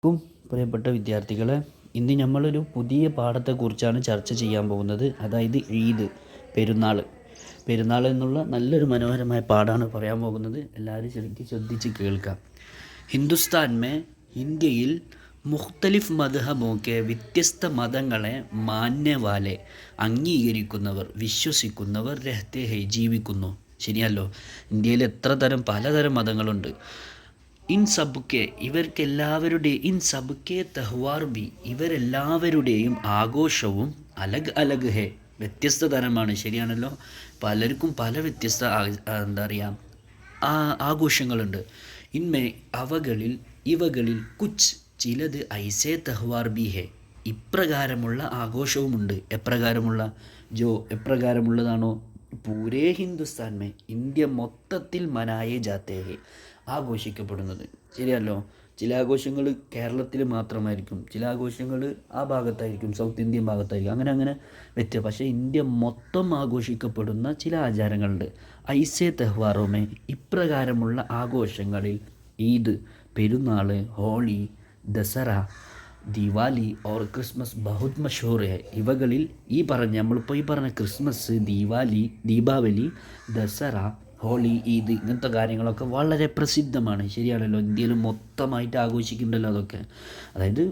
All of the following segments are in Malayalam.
ക്കും പ്രിയപ്പെട്ട വിദ്യാർത്ഥികളെ, ഇന്ന് നമ്മളൊരു പുതിയ പാഠത്തെക്കുറിച്ചാണ് ചർച്ച ചെയ്യാൻ പോകുന്നത്. അതായത് ഈദ്, പെരുന്നാൾ എന്നുള്ള നല്ലൊരു മനോഹരമായ പാഠമാണ് പറയാൻ പോകുന്നത്. എല്ലാവരും ശരിക്കും ശ്രദ്ധിച്ച് കേൾക്കാം. ഇന്ത്യയിൽ മുഖ്തലിഫ് മദ്ഹബോക്കെ വ്യത്യസ്ത മതങ്ങളെ മാന്യവാലെ അംഗീകരിക്കുന്നവർ, വിശ്വസിക്കുന്നവർ രഹത്തെ ഹെ ജീവിക്കുന്നു. ശരിയല്ലോ? ഇന്ത്യയിൽ പലതരം മതങ്ങളുണ്ട്. ഇവരെല്ലാവരുടെയും ആഘോഷവും അലഗ് അലഗ് ഹെ, വ്യത്യസ്ത തരമാണ്. ശരിയാണല്ലോ? പലർക്കും പല വ്യത്യസ്ത ആഘോഷങ്ങളുണ്ട്. ഇവകളിൽ കുച്ച് ചിലത് ഐസേ തെഹ്വാർ ബി ഹെ, ഇപ്രകാരമുള്ള ആഘോഷവുമുണ്ട്. എപ്രകാരമുള്ളതാണോ? പൂരേ ഹിന്ദുസ്ഥാൻ മേ, ഇന്ത്യ മൊത്തത്തിൽ മനായേ ജാത്തേ ഹെ, ആഘോഷിക്കപ്പെടുന്നത്. ശരിയല്ലോ? ചില ആഘോഷങ്ങൾ കേരളത്തിൽ മാത്രമായിരിക്കും, ചില ആഘോഷങ്ങൾ ആ ഭാഗത്തായിരിക്കും, സൗത്ത് ഇന്ത്യൻ ഭാഗത്തായിരിക്കും, അങ്ങനെ പക്ഷേ ഇന്ത്യ മൊത്തം ആഘോഷിക്കപ്പെടുന്ന ചില ആചാരങ്ങളുണ്ട്. ഐസേ തെഹ്വാറോമേ, ഇപ്രകാരമുള്ള ആഘോഷങ്ങളിൽ ഈദ്, പെരുന്നാൾ, ഹോളി, ദസറ, ദിവാലി ഓർ ക്രിസ്മസ് ബഹുത് മഷൂർ ഹെ. ഇവകളിൽ നമ്മളിപ്പോൾ ഈ പറഞ്ഞ ക്രിസ്മസ്, ദീപാവലി, ദസറ, ഹോളി, ഈദ്, ഇങ്ങനത്തെ കാര്യങ്ങളൊക്കെ വളരെ പ്രസിദ്ധമാണ്. ശരിയാണല്ലോ? ഇന്ത്യയിൽ മൊത്തമായിട്ട് ആഘോഷിക്കുന്നുണ്ടല്ലോ അതൊക്കെ. അതായത്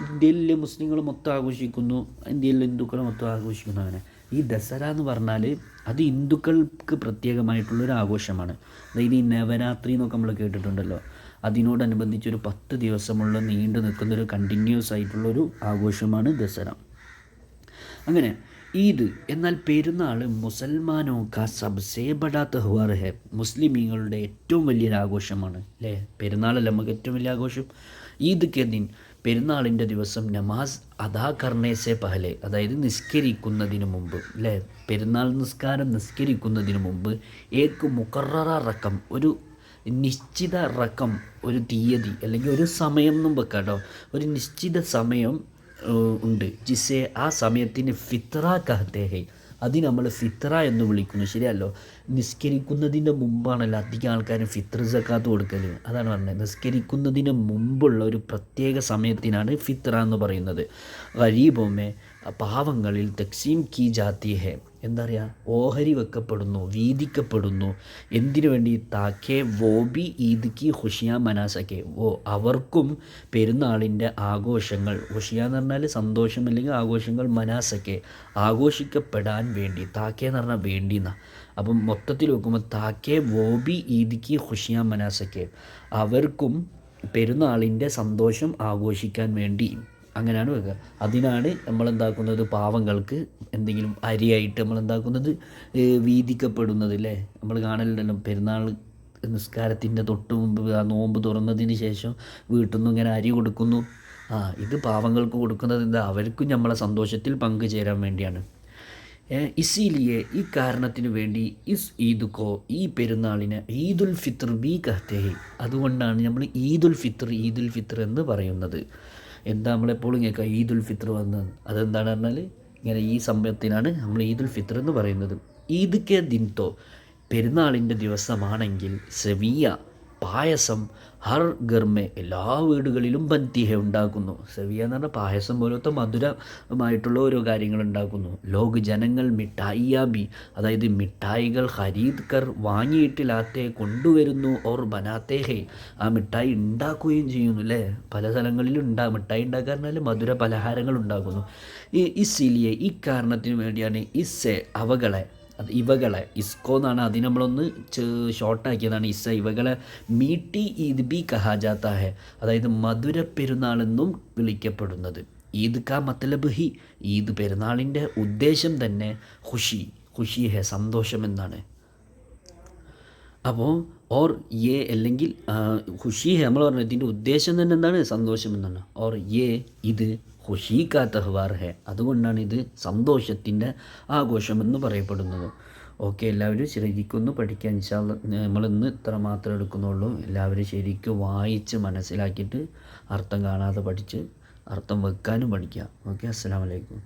ഇന്ത്യയിലെ മുസ്ലിങ്ങൾ മൊത്തം ആഘോഷിക്കുന്നു, ഇന്ത്യയിലെ ഹിന്ദുക്കൾ മൊത്തം ആഘോഷിക്കുന്നു. അങ്ങനെ ഈ ദസറ എന്ന് പറഞ്ഞാൽ അത് ഹിന്ദുക്കൾക്ക് പ്രത്യേകമായിട്ടുള്ളൊരു ആഘോഷമാണ്. അതായത് ഈ നവരാത്രി എന്നൊക്കെ നമ്മൾ കേട്ടിട്ടുണ്ടല്ലോ, അതിനോടനുബന്ധിച്ചൊരു 10 ദിവസമുള്ള നീണ്ടു നിൽക്കുന്നൊരു കണ്ടിന്യൂസ് ആയിട്ടുള്ളൊരു ആഘോഷമാണ് ദസറ. അങ്ങനെ ഈദ് എന്നാൽ പെരുന്നാൾ മുസൽമാനോ കാ സബ്സേ ബഡാ തെഹ്വാർ ഹെ, മുസ്ലിമീങ്ങളുടെ ഏറ്റവും വലിയൊരു ആഘോഷമാണ്. അല്ലേ? പെരുന്നാളല്ല നമുക്ക് ഏറ്റവും വലിയ ആഘോഷം. ഈദ് കെ ദിൻ, പെരുന്നാളിൻ്റെ ദിവസം നമാസ് അദാ കർണേസെ പഹലെ, അതായത് നിസ്കരിക്കുന്നതിന് മുമ്പ്, അല്ലേ? പെരുന്നാൾ നിസ്കരിക്കുന്നതിന് മുമ്പ് ഏക്ക് മുഖററ റക്കം, ഒരു നിശ്ചിത റക്കം, ഒരു തീയതി അല്ലെങ്കിൽ ഒരു സമയം എന്നും വെക്കാട്ടോ, ഒരു നിശ്ചിത സമയം ഉണ്ട്. ജിസെ, ആ സമയത്തിന് ഫിത്ര കഹത്തെ ഹെ, അത് നമ്മൾ ഫിത്ര എന്ന് വിളിക്കുന്നു. ശരിയല്ലോ? നിസ്കരിക്കുന്നതിൻ്റെ മുമ്പാണല്ലോ അധികം ആൾക്കാരും ഫിത്ര സക്കാത്ത് കൊടുക്കൽ. അതാണ് പറഞ്ഞത്, നിസ്കരിക്കുന്നതിന് മുമ്പുള്ള ഒരു പ്രത്യേക സമയത്തിനാണ് ഫിത്ര എന്ന് പറയുന്നത്. ഗരീബോമേ, പാവങ്ങളിൽ തക്സീം കി ജാത്തി ഹെ, എന്താ പറയുക, ഓഹരി വെക്കപ്പെടുന്നു, വീതിക്കപ്പെടുന്നു. എന്തിനു വേണ്ടി? താക്കേ വോ ബി ഈദ് കി ഖുഷിയാ മനാസക്കെ, അവർക്കും പെരുന്നാളിൻ്റെ ആഘോഷങ്ങൾ, ഖുഷിയ എന്ന് പറഞ്ഞാൽ സന്തോഷം അല്ലെങ്കിൽ ആഘോഷങ്ങൾ, മനാസക്കെ ആഘോഷിക്കപ്പെടാൻ വേണ്ടി. താക്കേ എന്ന് പറഞ്ഞാൽ വേണ്ടി എന്നാ. അപ്പം മൊത്തത്തിൽ നോക്കുമ്പോൾ താക്കേ വോ ബി ഈദ് കി ഖുഷിയാ മനാസക്കെ, അവർക്കും പെരുന്നാളിൻ്റെ സന്തോഷം ആഘോഷിക്കാൻ വേണ്ടി. അങ്ങനെയാണ് വെക്കുക. അതിനാണ് നമ്മളെന്താക്കുന്നത്, പാവങ്ങൾക്ക് എന്തെങ്കിലും അരിയായിട്ട് നമ്മളെന്താക്കുന്നത്, വീതിക്കപ്പെടുന്നത്. അല്ലേ? നമ്മൾ കാണലുണ്ടല്ലോ, പെരുന്നാൾ നിസ്കാരത്തിൻ്റെ തൊട്ട് മുമ്പ്, ആ നോമ്പ് തുറന്നതിന് ശേഷം വീട്ടിൽ നിന്ന് ഇങ്ങനെ അരി കൊടുക്കുന്നു. ഇത് പാവങ്ങൾക്ക് കൊടുക്കുന്നത് എന്താ? അവർക്കും നമ്മളെ സന്തോഷത്തിൽ പങ്കുചേരാൻ വേണ്ടിയാണ്. ഇസിലിയെ, ഈ കാരണത്തിന് വേണ്ടി ഈദുക്കോ, ഈ പെരുന്നാളിനെ ഈദുൽ ഫിത്ർ ബി കഹ്തേ ഹെ, അതുകൊണ്ടാണ് നമ്മൾ ഈദുൽ ഫിത്ർ എന്ന് പറയുന്നത്. എന്താ നമ്മളെപ്പോഴും കേൾക്കുക ഈദുൽ ഫിത്ർ വന്നത്? അതെന്താണ് പറഞ്ഞാൽ ഇങ്ങനെ ഈ സംഭവത്തിനാണ് നമ്മൾ ഈദുൽ ഫിത്ർ എന്ന് പറയുന്നത്. ഈദ് കെ ദിൻതോ, പെരുന്നാളിൻ്റെ ദിവസമാണെങ്കിൽ സെവിയ, പായസം, ഹർ ഗർമെ, എല്ലാ വീടുകളിലും ബന്തിഹ ഉണ്ടാക്കുന്നു. സെവിയ എന്ന് പറഞ്ഞാൽ പായസം പോലത്തെ മധുരമായിട്ടുള്ള ഓരോ കാര്യങ്ങൾ ഉണ്ടാക്കുന്നു. ജനങ്ങൾ മിഠായിയാബി, അതായത് മിഠായികൾ ഖരീദ് കർ, വാങ്ങിയിട്ട് ലാത്തെ കൊണ്ടുവരുന്നു, ഓർ ബനാത്തേ ഹെ, ആ മിഠായി ഉണ്ടാക്കുകയും ചെയ്യുന്നു. അല്ലേ? പല സ്ഥലങ്ങളിലും മിഠായി ഉണ്ടാക്കാറുണ്ടാൽ മധുര പലഹാരങ്ങൾ ഉണ്ടാക്കുന്നു. ഇസിലിയെ, ഈ കാരണത്തിന് വേണ്ടിയാണ് ഇവകളെ ഇസ്കോ എന്നാണ്, അതിന് നമ്മളൊന്ന് ഷോർട്ടാക്കിയതാണ്. ഇവകളെ മീട്ടി ഈദ് ബി കഹാജാത്ത ഹെ, അതായത് മധുര പെരുന്നാളെന്നും വിളിക്കപ്പെടുന്നത്. ഈദ് കാ മത്ലബ് ഹി, ഈദ് പെരുന്നാളിൻ്റെ ഉദ്ദേശം തന്നെ ഖുഷി ഹെ, സന്തോഷം എന്നാണ്. അപ്പോൾ അല്ലെങ്കിൽ ഖുഷി ഹെ, നമ്മൾ പറഞ്ഞത് ഇതിൻ്റെ ഉദ്ദേശം തന്നെ എന്താണ്? സന്തോഷം എന്നാണ്. ഇത് ഖുഷി കാ തെഹ്വാർ ഹെ, അതുകൊണ്ടാണ് ഇത് സന്തോഷത്തിൻ്റെ ആഘോഷമെന്ന് പറയപ്പെടുന്നത്. ഓക്കെ, എല്ലാവരും ശരിക്കൊന്ന് പഠിക്കാൻ. ഇൻഷാ അല്ലാഹ് നമ്മളിന്ന് ഇത്ര മാത്രമേ എടുക്കുന്നുള്ളൂ. എല്ലാവരും ശരിക്കും വായിച്ച് മനസ്സിലാക്കിയിട്ട് അർത്ഥം കാണാതെ പഠിച്ച് അർത്ഥം വെക്കാനും പഠിക്കുക. ഓക്കെ, അസ്സലാമു അലൈക്കും.